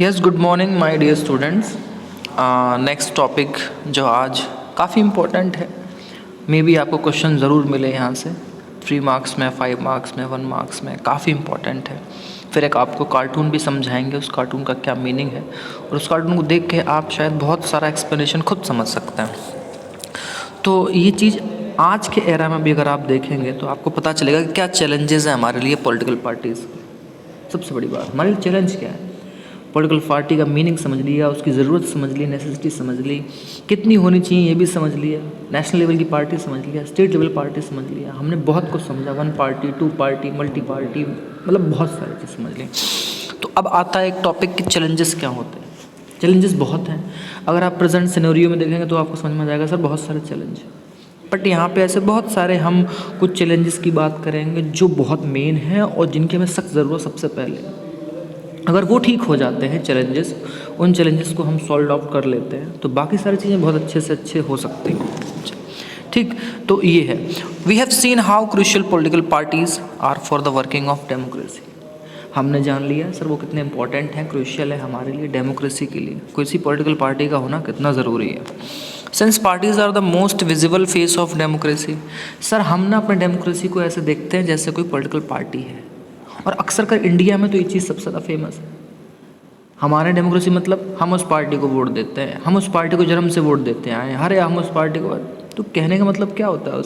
Yes, good morning my dear students. Next topic जो आज काफ़ी इम्पोर्टेंट है, मे बी आपको क्वेश्चन ज़रूर मिले यहाँ से 3 मार्क्स में, 5 मार्क्स में, 1 मार्क्स में, काफ़ी इम्पोर्टेंट है। फिर एक आपको कार्टून भी समझाएंगे, उस कार्टून का क्या मीनिंग है, और उस कार्टून को देख के आप शायद बहुत सारा एक्सप्लेनेशन खुद समझ सकते हैं। तो ये चीज़ आज के एरा में भी अगर आप देखेंगे तो आपको पता चलेगा कि क्या चैलेंजेस हैं हमारे लिए पॉलिटिकल पार्टीज़। सबसे बड़ी बात, हमारे लिए चैलेंज क्या है। पॉलिटिकल पार्टी का मीनिंग समझ लिया, उसकी ज़रूरत समझ ली, नेसेसिटी समझ ली, कितनी होनी चाहिए ये भी समझ लिया, नेशनल लेवल की पार्टी समझ लिया, स्टेट लेवल पार्टी समझ लिया, हमने बहुत कुछ समझा, 1 पार्टी, 2 पार्टी, मल्टी पार्टी, मतलब बहुत सारी चीज़ समझ ली। तो अब आता है एक टॉपिक कि चैलेंजेस क्या होते हैं। चैलेंजेस बहुत हैं। अगर आप प्रेजेंट सिनेरियो में देखेंगे तो आपको समझ में आ जाएगा सर बहुत सारे चैलेंज। बट यहाँ पे ऐसे बहुत सारे हम कुछ चैलेंजेस की बात करेंगे जो बहुत मेन हैं और जिनकी हमें सख्त ज़रूरत सबसे पहले। अगर वो ठीक हो जाते हैं चैलेंजेस, उन चैलेंजेस को हम सॉल्व आउट कर लेते हैं तो बाकी सारी चीज़ें बहुत अच्छे से अच्छे हो सकती हैं। ठीक, तो ये है, we have seen how crucial political parties are for the working of democracy. हमने जान लिया सर वो कितने इंपॉर्टेंट हैं, क्रूशियल है हमारे लिए डेमोक्रेसी के लिए, किसी पॉलिटिकल पार्टी का होना कितना ज़रूरी है। Since parties are the most visible face of democracy, sir हम ना अपने डेमोक्रेसी को ऐसे देखते हैं जैसे कोई पॉलिटिकल पार्टी है, और अक्सर कर इंडिया में तो ये चीज़ सबसे ज़्यादा फेमस है। हमारे डेमोक्रेसी मतलब हम उस पार्टी को वोट देते हैं, हम उस पार्टी को जन्म से वोट देते हैं, अरे हम उस पार्टी को। तो कहने का मतलब क्या होता है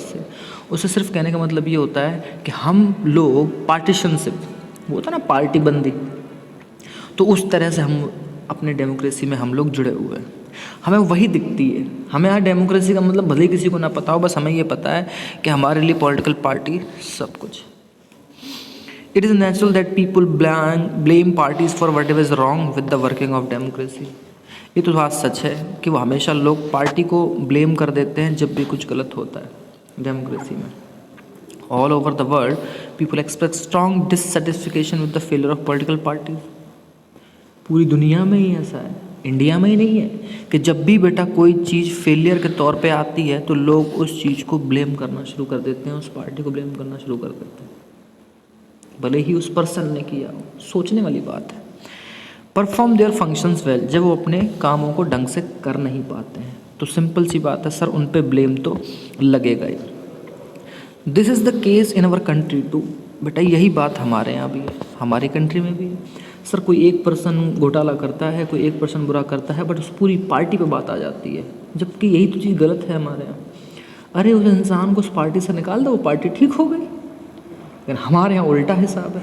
उससे सिर्फ कहने का मतलब ये होता है कि हम लोग पार्टीशनशिप, वो होता है ना पार्टी बंदी, तो उस तरह से हम अपने डेमोक्रेसी में हम लोग जुड़े हुए हैं। हमें वही दिखती है, हमें यहाँ डेमोक्रेसी का मतलब भले ही किसी को ना पता हो, बस हमें ये पता है कि हमारे लिए पॉलिटिकल पार्टी सब कुछ। It is natural that people blame parties for whatever is wrong with the working of democracy. ये तो बात सच है कि वो हमेशा लोग पार्टी को ब्लेम कर देते हैं जब भी कुछ गलत होता है डेमोक्रेसी में। All over the world people express strong dissatisfaction with the failure of political parties. पूरी दुनिया में ही ऐसा है, इंडिया में ही नहीं है, कि जब भी बेटा कोई चीज़ फेलियर के तौर पे आती है तो लोग उस चीज़ को ब्लेम करना शुरू कर देते हैं, उस पार्टी को ब्लेम करना शुरू कर देते हैं, भले ही उस पर्सन ने किया हो। सोचने वाली बात है। परफॉर्म देयर फंक्शंस वेल, जब वो अपने कामों को ढंग से कर नहीं पाते हैं तो सिंपल सी बात है सर, उन पे ब्लेम तो लगेगा ही। This is the case in our country too. बेटा यही बात हमारे यहाँ भी है, हमारी कंट्री में भी है। सर कोई एक पर्सन घोटाला करता है, कोई एक पर्सन बुरा करता है, बट उस पूरी पार्टी पे बात आ जाती है, जबकि यही तो चीज़ गलत है हमारे यहाँ। अरे उस इंसान को उस पार्टी से निकाल दो, वो पार्टी ठीक हो गई। लेकिन हमारे यहाँ उल्टा हिसाब है,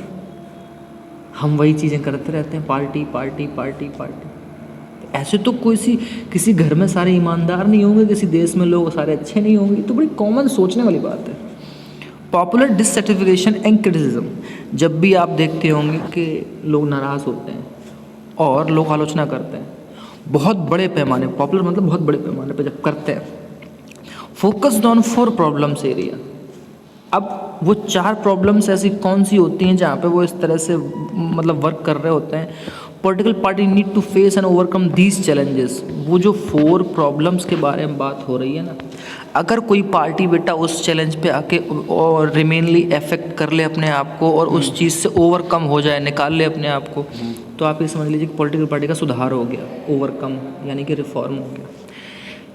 हम वही चीज़ें करते रहते हैं, पार्टी पार्टी पार्टी पार्टी। तो ऐसे तो किसी घर में सारे ईमानदार नहीं होंगे, किसी देश में लोग सारे अच्छे नहीं होंगे, तो बड़ी कॉमन सोचने वाली बात है। पॉपुलर डिससेटिस्फिकेशन एंड क्रिटिसिज्म, जब भी आप देखते होंगे कि लोग नाराज़ होते हैं और लोग आलोचना करते हैं बहुत बड़े पैमाने, पॉपुलर मतलब बहुत बड़े पैमाने पर जब करते हैं, फोकस्ड ऑन 4 प्रॉब्लम्स एरिया। अब वो 4 प्रॉब्लम्स ऐसी कौन सी होती हैं जहाँ पे वो इस तरह से मतलब वर्क कर रहे होते हैं। Political party need to face and overcome these challenges. वो जो 4 प्रॉब्लम्स के बारे में बात हो रही है ना, अगर कोई पार्टी बेटा उस चैलेंज पे आके और रिमेनली अफेक्ट कर ले अपने आप को और उस चीज़ से ओवरकम हो जाए, निकाल ले अपने आप को, तो आप ये समझ लीजिए कि पॉलिटिकल पार्टी का सुधार हो गया, ओवरकम यानी कि रिफॉर्म हो गया।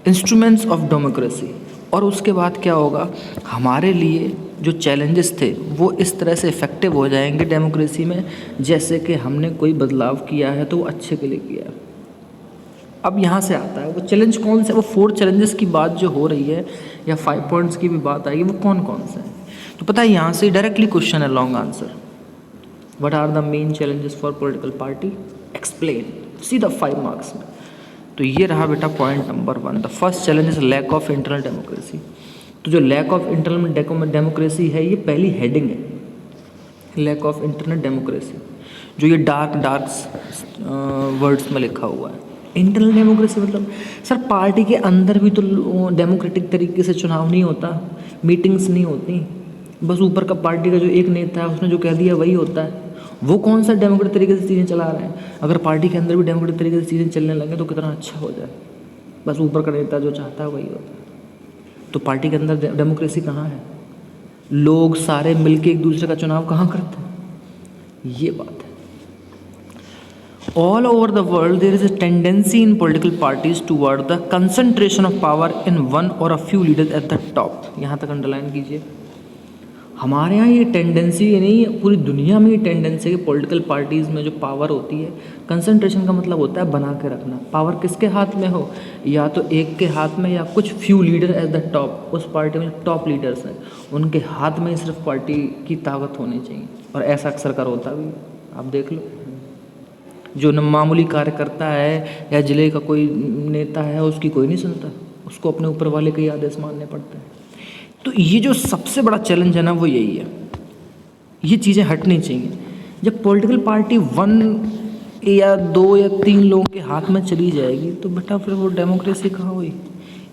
इंस्ट्रूमेंट्स ऑफ डेमोक्रेसी, और उसके बाद क्या होगा, हमारे लिए जो चैलेंजेस थे वो इस तरह से इफ़ेक्टिव हो जाएंगे डेमोक्रेसी में, जैसे कि हमने कोई बदलाव किया है तो वो अच्छे के लिए किया है। अब यहाँ से आता है वो चैलेंज कौन से, वो 4 चैलेंजेस की बात जो हो रही है या 5 पॉइंट्स की भी बात आएगी, वो कौन कौन से हैं। तो पता है यहाँ से डायरेक्टली क्वेश्चन है, long answer, what are the main challenges for political party, explain, सीधा 5 मार्क्स में। तो ये रहा बेटा point number 1, the first challenge is lack of internal democracy. तो जो लैक ऑफ इंटरनल डेमोक्रेसी है, ये पहली हेडिंग है, लैक ऑफ इंटरनल डेमोक्रेसी, जो ये डार्क वर्ड्स में लिखा हुआ है। इंटरनल डेमोक्रेसी मतलब सर पार्टी के अंदर भी तो डेमोक्रेटिक तरीके से चुनाव नहीं होता, मीटिंग्स नहीं होती, बस ऊपर का पार्टी का जो एक नेता है उसने जो कह दिया वही होता है। वो कौन सा डेमोक्रेटिक तरीके से चीज़ें चला रहे हैं। अगर पार्टी के अंदर भी डेमोक्रेटिक तरीके से चीज़ें चलने लगे तो कितना अच्छा हो जाए, बस ऊपर का नेता जो चाहता है वही होता है। तो पार्टी के अंदर डेमोक्रेसी कहाँ है, लोग सारे मिलके एक दूसरे का चुनाव कहाँ करते हैं, ये बात है। All over the world there is a tendency in political parties toward the concentration of power in one or a few leaders at the top. यहाँ तक अंडरलाइन कीजिए। हमारे यहाँ ये टेंडेंसी नहीं है, पूरी दुनिया में ये टेंडेंसी है कि पॉलिटिकल पार्टीज़ में जो पावर होती है, कंसंट्रेशन का मतलब होता है बना के रखना। पावर किसके हाथ में हो, या तो एक के हाथ में या कुछ few leader at the top, उस पार्टी में जो टॉप लीडर्स हैं उनके हाथ में ही सिर्फ पार्टी की ताकत होनी चाहिए। और ऐसा अक्सर कर होता भी, आप देख लो। जो मामूली कार्यकर्ता है या जिले का कोई नेता है उसकी कोई नहीं सुनता, उसको अपने ऊपर वाले के ही आदेश मानने पड़ते हैं। तो ये जो सबसे बड़ा चैलेंज है ना वो यही है, ये चीज़ें हटनी चाहिए। जब पॉलिटिकल पार्टी 1 या 2 या 3 लोगों के हाथ में चली जाएगी तो बेटा फिर वो डेमोक्रेसी कहाँ हुई।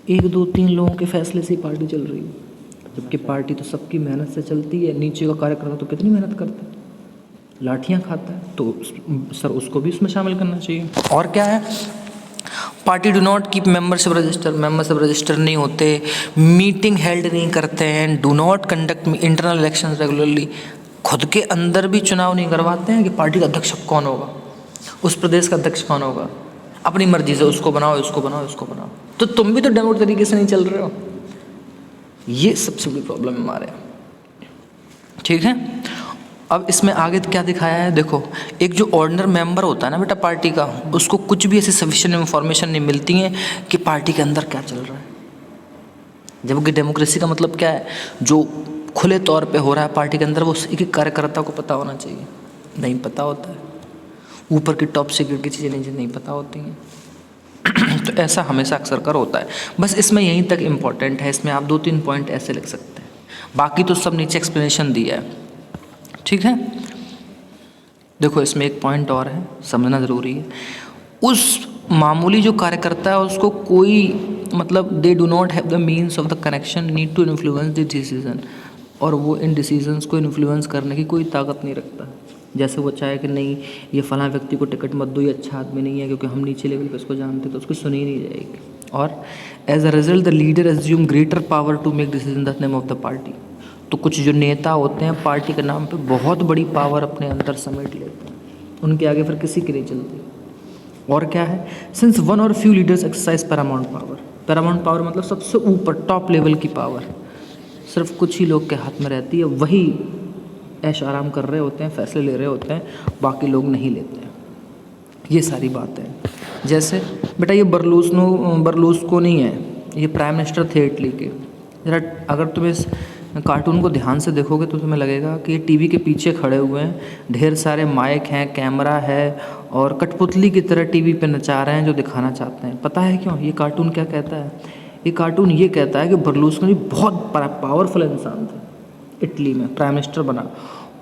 1 2 3 लोगों के फैसले से ही पार्टी चल रही है, जबकि पार्टी तो सबकी मेहनत से चलती है। नीचे का कार्यकर्ता तो कितनी मेहनत करता है, लाठियाँ खाता है, तो सर उसको भी इसमें शामिल करना चाहिए। और क्या है, party do not keep membership register नहीं होते, मीटिंग हेल्ड नहीं करते हैं, do not conduct internal election regularly, खुद के अंदर भी चुनाव नहीं करवाते हैं कि पार्टी का अध्यक्ष कौन होगा, उस प्रदेश का अध्यक्ष कौन होगा, अपनी मर्जी से उसको बनाओ इसको बनाओ इसको बनाओ। तो तुम भी तो डेमोक्रेटिक तरीके से नहीं चल रहे हो। ये सबसे बड़ी प्रॉब्लम है हमारे। ठीक है, अब इसमें आगे क्या दिखाया है, देखो एक जो ऑर्डिनर मेंबर होता है ना बेटा पार्टी का, उसको कुछ भी ऐसी सफिशिएंट इन्फॉर्मेशन नहीं मिलती है कि पार्टी के अंदर क्या चल रहा है। जबकि डेमोक्रेसी का मतलब क्या है, जो खुले तौर पे हो रहा है पार्टी के अंदर वो एक एक कार्यकर्ता को पता होना चाहिए, नहीं पता होता है। ऊपर की टॉप सीक्रेट की चीज़ें नहीं पता होती हैं। तो ऐसा हमेशा अक्सर कर होता है। बस इसमें यहीं तक इम्पॉर्टेंट है, इसमें आप 2-3 पॉइंट ऐसे लिख सकते हैं, बाकी तो सब नीचे एक्सप्लेनेशन दिया है। ठीक है, देखो इसमें एक पॉइंट और है, समझना ज़रूरी है। उस मामूली जो कार्यकर्ता है उसको कोई मतलब they do not have the means of the connection need to influence the decision, और वो इन डिसीजंस को इन्फ्लुएंस करने की कोई ताकत नहीं रखता। जैसे वो चाहे कि नहीं ये फलां व्यक्ति को टिकट मत दो, ये अच्छा आदमी नहीं है क्योंकि हम नीचे लेवल पे उसको जानते, तो उसको सुनी नहीं जाएगी। और as a result the leader assume greater power to make decision the name of the party. तो कुछ जो नेता होते हैं पार्टी के नाम पे बहुत बड़ी पावर अपने अंदर समेट लेते हैं, उनके आगे फिर किसी की नहीं चलती। और क्या है, सिंस वन और few leaders exercise Paramount power. Paramount power मतलब सबसे ऊपर टॉप लेवल की पावर सिर्फ कुछ ही लोग के हाथ में रहती है, वही ऐश आराम कर रहे होते हैं, फैसले ले रहे होते हैं, बाकी लोग नहीं लेते हैं। ये सारी बातें हैं। जैसे बेटा ये बर्लूस्को नहीं है, ये प्राइम मिनिस्टर थे इटली के। जरा अगर तुम्हें इस कार्टून को ध्यान से देखोगे तो तुम्हें लगेगा कि ये टीवी के पीछे खड़े हुए हैं, ढेर सारे माइक हैं, कैमरा है, और कठपुतली की तरह टीवी पे नचा रहे हैं जो दिखाना चाहते हैं। पता है क्यों? ये कार्टून क्या कहता है? ये कार्टून ये कहता है कि बर्लूस्कोनी बहुत पावरफुल इंसान था, इटली में प्राइम मिनिस्टर बना,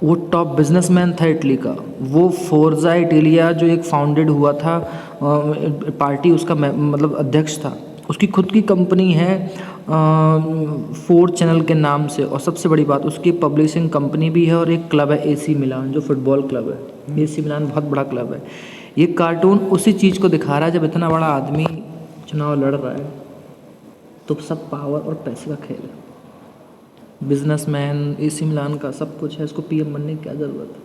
वो टॉप बिजनेसमैन था इटली का। वो फोर्जा इटालिया जो एक फाउंडेड हुआ था पार्टी, उसका मतलब अध्यक्ष था। उसकी खुद की कंपनी है 4 चैनल के नाम से, और सबसे बड़ी बात उसकी पब्लिशिंग कंपनी भी है, और एक क्लब है AC मिलान जो फुटबॉल क्लब है। AC मिलान बहुत बड़ा क्लब है। ये कार्टून उसी चीज़ को दिखा रहा है, जब इतना बड़ा आदमी चुनाव लड़ रहा है तो सब पावर और पैसे का खेल है। बिजनेसमैन AC मिलान का सब कुछ है, इसको PM बनने की क्या ज़रूरत है?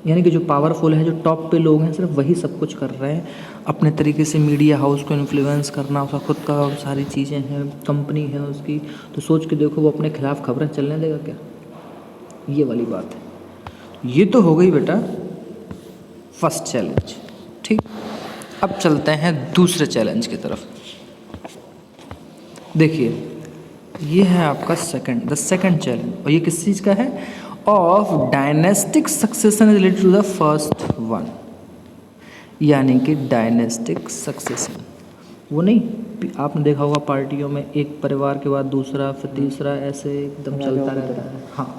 यानी कि जो पावरफुल है, जो टॉप पे लोग हैं, सिर्फ वही सब कुछ कर रहे हैं अपने तरीके से। मीडिया हाउस को इन्फ्लुएंस करना, उसका खुद का सारी चीज़ें हैं, कंपनी है उसकी, तो सोच के देखो वो अपने खिलाफ खबरें चलने देगा क्या? ये वाली बात है। ये तो हो गई बेटा फर्स्ट चैलेंज। ठीक, अब चलते हैं दूसरे चैलेंज की तरफ। देखिए ये है आपका द सेकंड चैलेंज, और ये किस चीज़ का है? Of dynastic succession related to the first one. यानी कि डायनेस्टिक सक्सेशन, वो नहीं आपने देखा होगा पार्टियों में एक परिवार के बाद दूसरा, फिर तीसरा, ऐसे एकदम चलता रहता है। हाँ,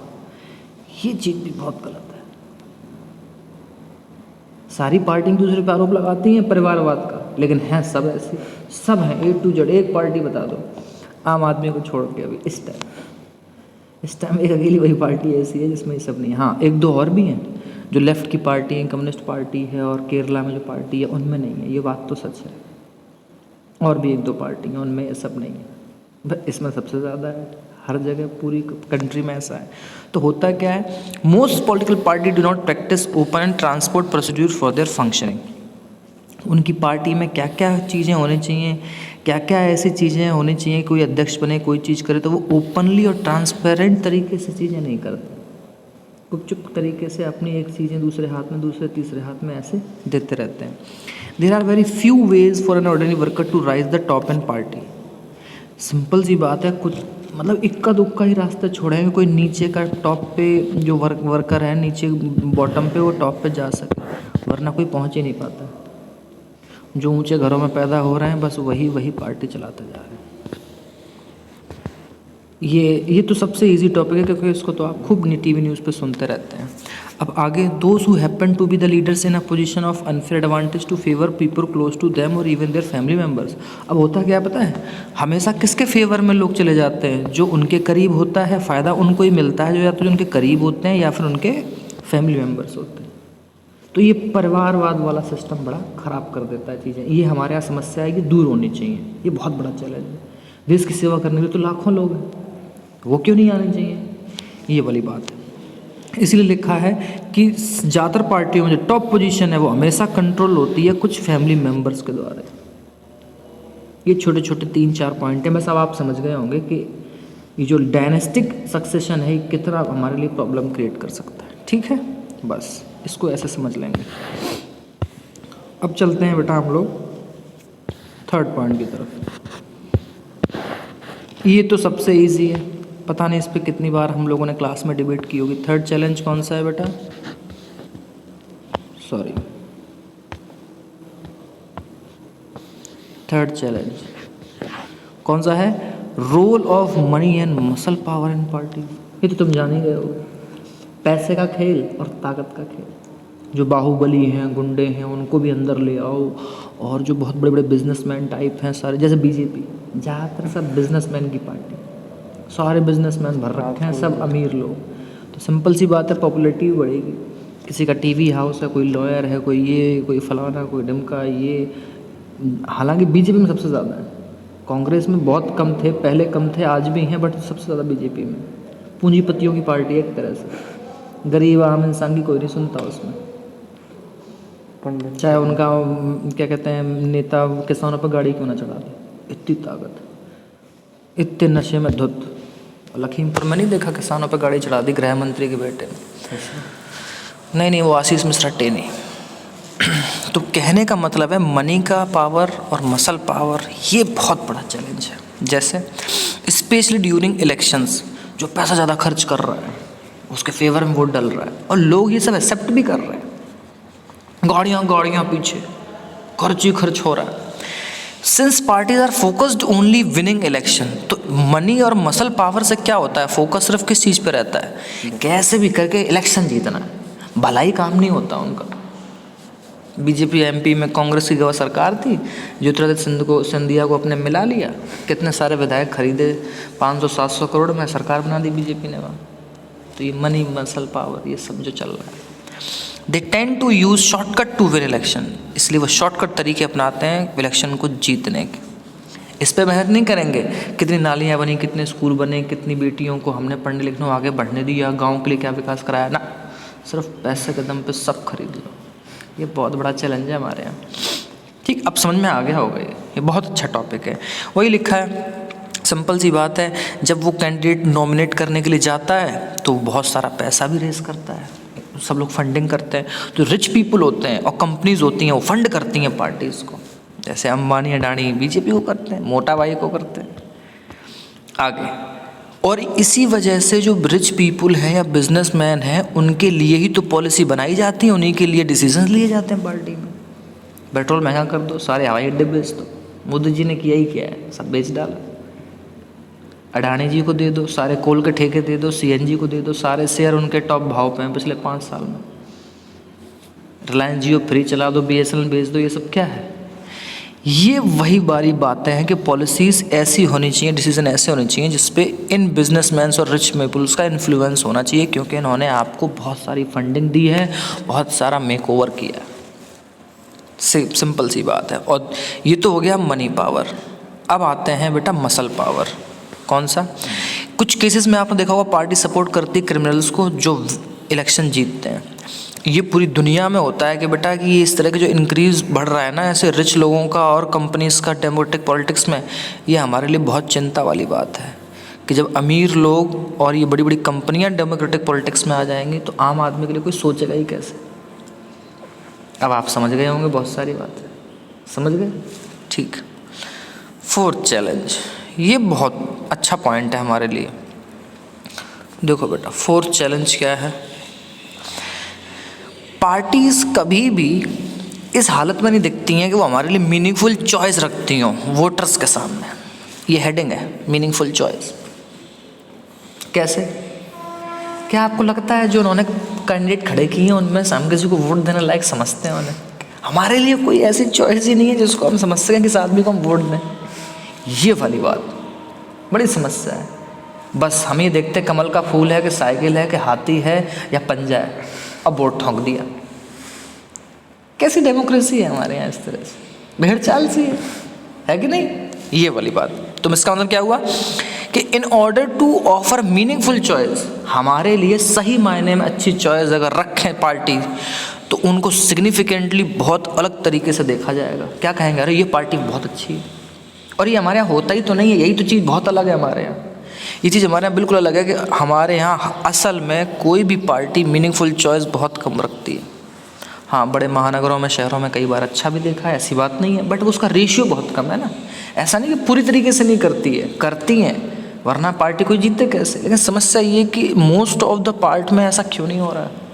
ये चीज़ भी बहुत गलत है। सारी पार्टियां दूसरे पे आरोप लगाती हैं परिवारवाद का, लेकिन हैं सब ऐसे, सब हैं A to Z। एक पार्टी बता दो आम आदमी को छोड़ के, अभी इस टाइम एक अकेली वही पार्टी ऐसी है जिसमें ये सब नहीं है। हाँ, 1-2 और भी हैं जो लेफ्ट की पार्टी है, कम्युनिस्ट पार्टी है, और केरला में जो पार्टी है उनमें नहीं है, ये बात तो सच है। और भी 1-2 पार्टी हैं उनमें ये सब नहीं है, बस इसमें सबसे ज़्यादा है। हर जगह पूरी कंट्री में ऐसा है। तो होता क्या है, most political party do not practice open and transport procedure for their functioning. उनकी पार्टी में क्या क्या चीज़ें होनी चाहिए, क्या क्या ऐसी चीज़ें होनी चाहिए, कोई अध्यक्ष बने कोई चीज़ करे तो वो ओपनली और ट्रांसपेरेंट तरीके से चीज़ें नहीं करते, गुपचुप तरीके से अपनी एक चीज़ें दूसरे हाथ में, दूसरे तीसरे हाथ में ऐसे देते रहते हैं। There are very few ways for an ordinary worker to rise the top and party. Simple सी बात है, कुछ मतलब इक्का दुक्का ही रास्ते छोड़ेंगे, कोई नीचे का टॉप पे जो वर्कर है नीचे बॉटम पे वो टॉप पे जा सके, वरना कोई पहुंच ही नहीं पाता। जो ऊंचे घरों में पैदा हो रहे हैं बस वही पार्टी चलाते जा रहे हैं। ये तो सबसे इजी टॉपिक है क्योंकि इसको तो आप खूब टीवी न्यूज़ पे सुनते रहते हैं। अब आगे, those who happen to be the leaders in a position of unfair advantage to favour people close to them और इवन देयर फैमिली मेम्बर्स। अब होता क्या पता है, हमेशा किसके फेवर में लोग चले जाते हैं, जो उनके करीब होता है, फ़ायदा उनको ही मिलता है, जो या तो उनके करीब होते हैं या फिर उनके फैमिली मेम्बर्स होते हैं। तो ये परिवारवाद वाला सिस्टम बड़ा ख़राब कर देता है चीज़ें। ये हमारे यहाँ समस्या है कि दूर होनी चाहिए, ये बहुत बड़ा चैलेंज है। देश की सेवा करने के लिए तो लाखों लोग हैं, वो क्यों नहीं आने चाहिए, ये वाली बात है। इसलिए लिखा है कि ज़्यादातर पार्टियों में जो टॉप पोजीशन है वो हमेशा कंट्रोल होती है कुछ फैमिली मेम्बर्स के द्वारा। ये छोटे छोटे 3-4 पॉइंट हैं, बस अब आप समझ गए होंगे कि ये जो डायनेस्टिक सक्सेशन है कितना हमारे लिए प्रॉब्लम क्रिएट कर सकता है। ठीक है, बस इसको ऐसे समझ लेंगे। अब चलते हैं बेटा हम लोग थर्ड पॉइंट की तरफ। ये तो सबसे इजी है, पता नहीं इस पे कितनी बार हम लोगों ने क्लास में डिबेट की होगी। थर्ड चैलेंज कौन सा है बेटा, सॉरी, थर्ड चैलेंज कौन सा है, role of money and muscle power in party. ये तो तुम जान ही गए हो, पैसे का खेल और ताकत का खेल। जो बाहुबली हैं, गुंडे हैं, उनको भी अंदर ले आओ, और जो बहुत बड़े बड़े बिजनेसमैन टाइप हैं सारे, जैसे बीजेपी ज़्यादातर सब बिजनेसमैन की पार्टी, सारे बिजनेसमैन भर रखे हैं, सब अमीर लोग। तो सिंपल सी बात है, पॉपुलैरिटी बढ़ेगी। किसी का टीवी हाउस है, कोई लॉयर है, कोई ये, कोई फलाना, कोई ढिमका, ये। हालांकि बीजेपी में सबसे ज़्यादा है, कांग्रेस में बहुत कम थे, पहले कम थे, आज भी हैं, बट सबसे ज़्यादा बीजेपी में। पूंजीपतियों की पार्टी है एक तरह से, गरीब आम इंसान की कोई नहीं सुनता उसमें। चाहे उनका क्या कहते हैं नेता किसानों पर गाड़ी क्यों ना चढ़ा दे, इतनी ताकत, इतने नशे में धुत। लखीमपुर में नहीं देखा किसानों पर गाड़ी चढ़ा दी गृह मंत्री के बेटे ने। नहीं, वो आशीष मिश्रा टेनी। तो कहने का मतलब है मनी का पावर और मसल पावर ये बहुत बड़ा चैलेंज है। जैसे स्पेशली ड्यूरिंग इलेक्शंस, जो पैसा ज़्यादा खर्च कर रहा है उसके फेवर में वोट डल रहा है, और लोग ये सब एक्सेप्ट भी कर रहे हैं। गाड़ियाँ पीछे खर्च ही खर्च हो रहा है। Since parties are focused only winning election, तो मनी और मसल पावर से क्या होता है, फोकस सिर्फ किस चीज़ पे रहता है, कैसे भी करके इलेक्शन जीतना है, भलाई काम नहीं होता उनका। बीजेपी एमपी में कांग्रेस की गवा सरकार थी, ज्योतिरादित्य सिंधिया को अपने मिला लिया, कितने सारे विधायक खरीदे, 500-700 करोड़ में सरकार बना दी बीजेपी ने वहाँ। तो ये मनी मसल पावर ये सब जो चल रहा है, they tend to use shortcut to win election, इसलिए वो शॉर्टकट तरीके अपनाते हैं इलेक्शन को जीतने के। इस पर मेहनत नहीं करेंगे, कितनी नालियाँ बनी, कितने स्कूल बने, कितनी बेटियों को हमने पढ़ने लिखने आगे बढ़ने दिया, गांव के लिए क्या विकास कराया, ना, सिर्फ पैसे के दम पे सब खरीद लो। ये बहुत बड़ा चैलेंज है हमारे यहाँ। ठीक, अब समझ में आ गया होगा, ये बहुत अच्छा टॉपिक है। वही लिखा है, सिंपल सी बात है, जब वो कैंडिडेट नॉमिनेट करने के लिए जाता है तो बहुत सारा पैसा भी रेस करता है, सब लोग फंडिंग करते हैं। जो रिच पीपल होते हैं और कंपनीज होती हैं वो फंड करती हैं पार्टीज़ को, जैसे अंबानी अडानी बीजेपी को करते हैं, मोटा भाई को करते हैं आगे। और इसी वजह से जो रिच पीपल हैं या बिजनेसमैन हैं उनके लिए ही तो पॉलिसी बनाई जाती है, उन्हीं के लिए डिसीजन लिए जाते हैं पार्टी में। पेट्रोल महंगा कर दो, सारे हवाई अड्डे बेच दो, मोदी जी ने किया ही क्या है, सब बेच डाला। अडानी जी को दे दो, सारे कोल के ठेके दे दो, सीएनजी को दे दो, सारे शेयर उनके टॉप भाव पे हैं पिछले 5 साल में। रिलायंस जियो फ्री चला दो, बीएसएनएल बेच दो, ये सब क्या है। ये वही बारी बातें हैं कि पॉलिसीज़ ऐसी होनी चाहिए, डिसीजन ऐसे होने चाहिए जिसपे इन बिजनेसमैन और रिच पीपल्स का इन्फ्लुएंस होना चाहिए, क्योंकि इन्होंने आपको बहुत सारी फंडिंग दी है, बहुत सारा मेकओवर किया है। सिंपल सी बात है। और ये तो हो गया मनी पावर। अब आते हैं बेटा मसल पावर। कौन सा, कुछ केसेस में आपने देखा होगा पार्टी सपोर्ट करती है क्रिमिनल्स को जो इलेक्शन जीतते हैं। ये पूरी दुनिया में होता है कि बेटा कि ये इस तरह के जो इंक्रीज़ बढ़ रहा है ना ऐसे रिच लोगों का और कंपनीज़ का डेमोक्रेटिक पॉलिटिक्स में, ये हमारे लिए बहुत चिंता वाली बात है कि जब अमीर लोग और ये बड़ी बड़ी कंपनियां डेमोक्रेटिक पॉलिटिक्स में आ जाएंगी तो आम आदमी के लिए कोई सोचेगा ही कैसे। अब आप समझ गए होंगे बहुत सारी बातें, समझ गए? ठीक। फोर्थ चैलेंज, ये बहुत अच्छा पॉइंट है हमारे लिए। देखो बेटा, फोर्थ चैलेंज क्या है? पार्टीज़ कभी भी इस हालत में नहीं दिखती हैं कि वो हमारे लिए मीनिंगफुल चॉइस रखती हों वोटर्स के सामने। ये हेडिंग है, मीनिंगफुल चॉइस। कैसे? क्या आपको लगता है जो उन्होंने कैंडिडेट खड़े किए हैं उनमें से हम किसी को वोट देने लायक समझते हैं उन्हें? हमारे लिए कोई ऐसी चॉइस ही नहीं है जिसको हम समझ सकें कि इस आदमी को हम वोट दें। ये वाली बात बड़ी समस्या है। बस हम ये देखते कमल का फूल है कि साइकिल है कि हाथी है या पंजा है, अब वोट ठोंक दिया। कैसी डेमोक्रेसी है हमारे यहाँ? इस तरह से भेड़ चाल सी है कि नहीं? ये वाली बात। तो इसका मतलब क्या हुआ कि in order to offer meaningful choice, हमारे लिए सही मायने में अच्छी चॉइस अगर रखें पार्टी तो उनको सिग्निफिकेंटली बहुत अलग तरीके से देखा जाएगा। क्या कहेंगे? अरे ये पार्टी बहुत अच्छी है। और ये हमारे यहाँ होता ही तो नहीं है, यही तो चीज़ बहुत अलग है हमारे यहाँ। ये चीज़ हमारे यहाँ बिल्कुल अलग है कि हमारे यहाँ असल में कोई भी पार्टी मीनिंगफुल चॉइस बहुत कम रखती है। हाँ, बड़े महानगरों में, शहरों में कई बार अच्छा भी देखा है, ऐसी बात नहीं है, बट उसका रेशियो बहुत कम है ना। ऐसा नहीं कि पूरी तरीके से नहीं करती है, करती हैं, वरना पार्टी कोई जीते कैसे। लेकिन समस्या ये कि मोस्ट ऑफ द पार्ट में ऐसा क्यों नहीं हो रहा है?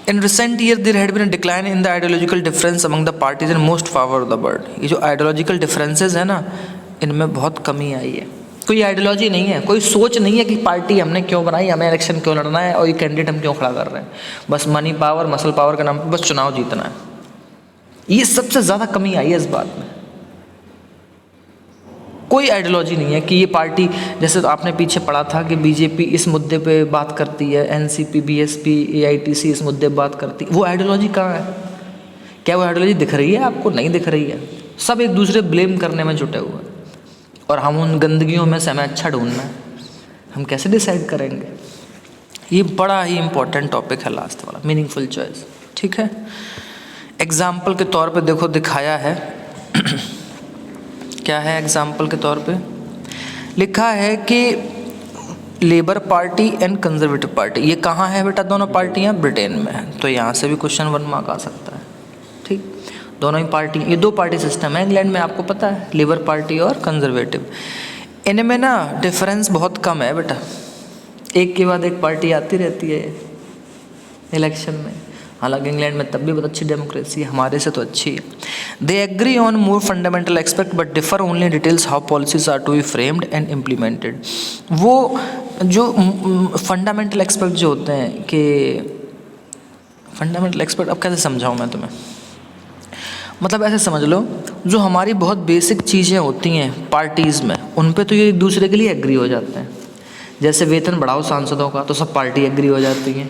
In recent year there had been a decline in the ideological difference among the parties in most power of the world. ये जो आइडियोलॉजिकल डिफरेंसेस है ना, इनमें बहुत कमी आई है। कोई आइडियोलॉजी नहीं है, कोई सोच नहीं है कि पार्टी हमने क्यों बनाई, हमें इलेक्शन क्यों लड़ना है और ये कैंडिडेट हम क्यों खड़ा कर रहे हैं। बस मनी पावर, मसल पावर के नाम पर बस चुनाव जीतना है। ये सबसे ज़्यादा कमी आई है इस बात में। कोई आइडियोलॉजी नहीं है कि ये पार्टी, जैसे तो आपने पीछे पढ़ा था कि बीजेपी इस मुद्दे पे बात करती है, एनसीपी, बीएसपी, एआईटीसी इस मुद्दे पे बात करती है। वो आइडियोलॉजी कहाँ है? क्या वो आइडियोलॉजी दिख रही है आपको? नहीं दिख रही है। सब एक दूसरे ब्लेम करने में जुटे हुए हैं और हम उन गंदगियों में से हमें अच्छा ढूंढना है। हम कैसे डिसाइड करेंगे? ये बड़ा ही इम्पोर्टेंट टॉपिक है लास्ट वाला, मीनिंगफुल चॉइस। ठीक है, एग्जाम्पल के तौर पे देखो दिखाया है क्या है? एग्जाम्पल के तौर पे लिखा है कि labour party and conservative party, ये कहाँ है बेटा? दोनों पार्टियाँ ब्रिटेन में हैं। तो यहाँ से भी क्वेश्चन 1 मार्क आ सकता है। ठीक, दोनों ही पार्टी, ये 2 पार्टी सिस्टम है इंग्लैंड में, आपको पता है, लेबर पार्टी और कंजर्वेटिव। इनमें ना डिफरेंस बहुत कम है बेटा, एक के बाद एक पार्टी आती रहती है इलेक्शन में। हालांकि इंग्लैंड में तब भी बहुत अच्छी डेमोक्रेसी है, हमारे से तो अच्छी है। They agree on more fundamental aspect but differ only in details how policies are to be framed and implemented. वो जो फंडामेंटल एस्पेक्ट जो होते हैं कि फंडामेंटल एस्पेक्ट, अब कैसे समझाऊँ मैं तुम्हें? मतलब ऐसे समझ लो, जो हमारी बहुत बेसिक चीज़ें होती हैं पार्टीज़ में, उन पे तो ये एक दूसरे के लिए एग्री हो जाते हैं। जैसे वेतन बढ़ाओ सांसदों का, तो सब पार्टी एग्री हो जाती हैं।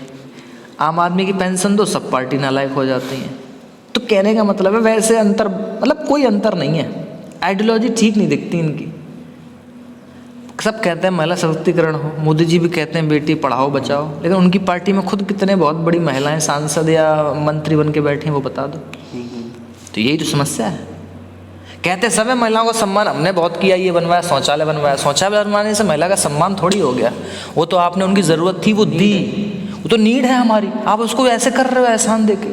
आम आदमी की पेंशन दो, सब पार्टी नालायक हो जाती हैं। तो कहने का मतलब है वैसे अंतर, मतलब कोई अंतर नहीं है। आइडियोलॉजी ठीक नहीं दिखती इनकी। सब कहते हैं महिला सशक्तिकरण हो, मोदी जी भी कहते हैं बेटी पढ़ाओ बचाओ, लेकिन उनकी पार्टी में खुद कितने बहुत बड़ी महिलाएं सांसद या मंत्री बन के बैठी हैं, वो बता दो। तो यही तो समस्या है। कहते सब है महिलाओं का सम्मान हमने बहुत किया, ये बनवाया, शौचालय बनवाया। शौचालय बनवाने से महिला का सम्मान थोड़ी हो गया, वो तो आपने उनकी ज़रूरत थी वो दी, वो तो नीड है हमारी, आप उसको ऐसे कर रहे हो एहसान देके।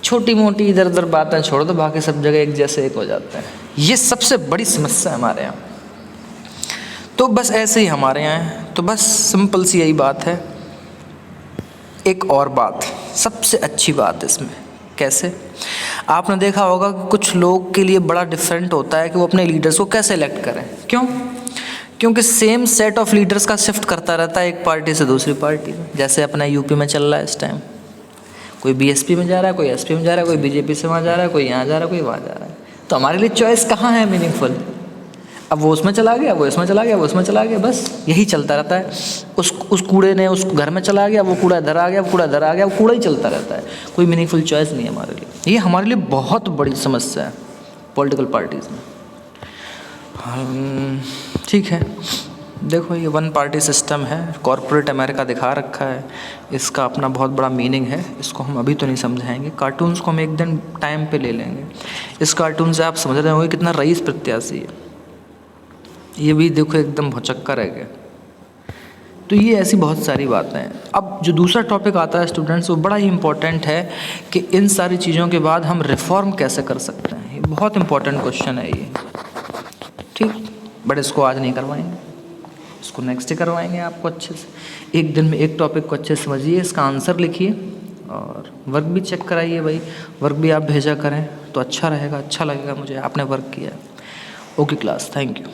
छोटी मोटी इधर उधर बातें छोड़ दो, बाकी सब जगह एक जैसे एक हो जाते हैं। ये सबसे बड़ी समस्या है हमारे यहाँ। तो बस ऐसे ही हमारे यहाँ है। तो बस सिंपल सी यही बात है। एक और बात, सबसे अच्छी बात इसमें कैसे, आपने देखा होगा कि कुछ लोग के लिए बड़ा डिफरेंट होता है कि वो अपने लीडर्स को कैसे इलेक्ट करें। क्यों? क्योंकि सेम सेट ऑफ लीडर्स का शिफ्ट करता रहता है एक पार्टी से दूसरी पार्टी में। जैसे अपना यूपी में चल रहा है इस टाइम, कोई बीएसपी में जा रहा है, कोई एसपी में जा रहा है, कोई बीजेपी से वहाँ जा रहा है, कोई यहाँ जा रहा है, कोई वहाँ जा रहा है। तो हमारे लिए चॉइस कहाँ है मीनिंगफुल? अब वो उसमें चला गया, वो इसमें चला गया, वो उसमें चला गया, बस यही चलता रहता है। उस कूड़े ने उस घर में चला गया, वो कूड़ा इधर आ गया, वो कूड़ा इधर आ गया, वो कूड़ा ही चलता रहता है। कोई मीनिंगफुल चॉइस नहीं है हमारे लिए। ये हमारे लिए बहुत बड़ी समस्या है पॉलिटिकल पार्टीज़ में। ठीक है, देखो ये वन पार्टी सिस्टम है, कॉर्पोरेट अमेरिका दिखा रखा है, इसका अपना बहुत बड़ा मीनिंग है, इसको हम अभी तो नहीं समझाएंगे। कार्टून्स को हम एक दिन टाइम पे ले लेंगे। इस कार्टून से आप समझ रहे होंगे कितना रईस प्रत्याशी है, ये भी देखो एकदम भौचक्का रह गया। तो ये ऐसी बहुत सारी बातें हैं। अब जो दूसरा टॉपिक आता है स्टूडेंट्स, वो बड़ा ही इम्पोर्टेंट है कि इन सारी चीज़ों के बाद हम रिफॉर्म कैसे कर सकते हैं। ये बहुत इंपॉर्टेंट क्वेश्चन है ये, ठीक, बट इसको आज नहीं करवाएंगे, इसको नेक्स्ट डे करवाएंगे आपको अच्छे से। एक दिन में एक टॉपिक को अच्छे से समझिए, इसका आंसर लिखिए और वर्क भी चेक कराइए भाई, वर्क भी आप भेजा करें तो अच्छा रहेगा, अच्छा लगेगा मुझे आपने वर्क किया। Okay class, thank you.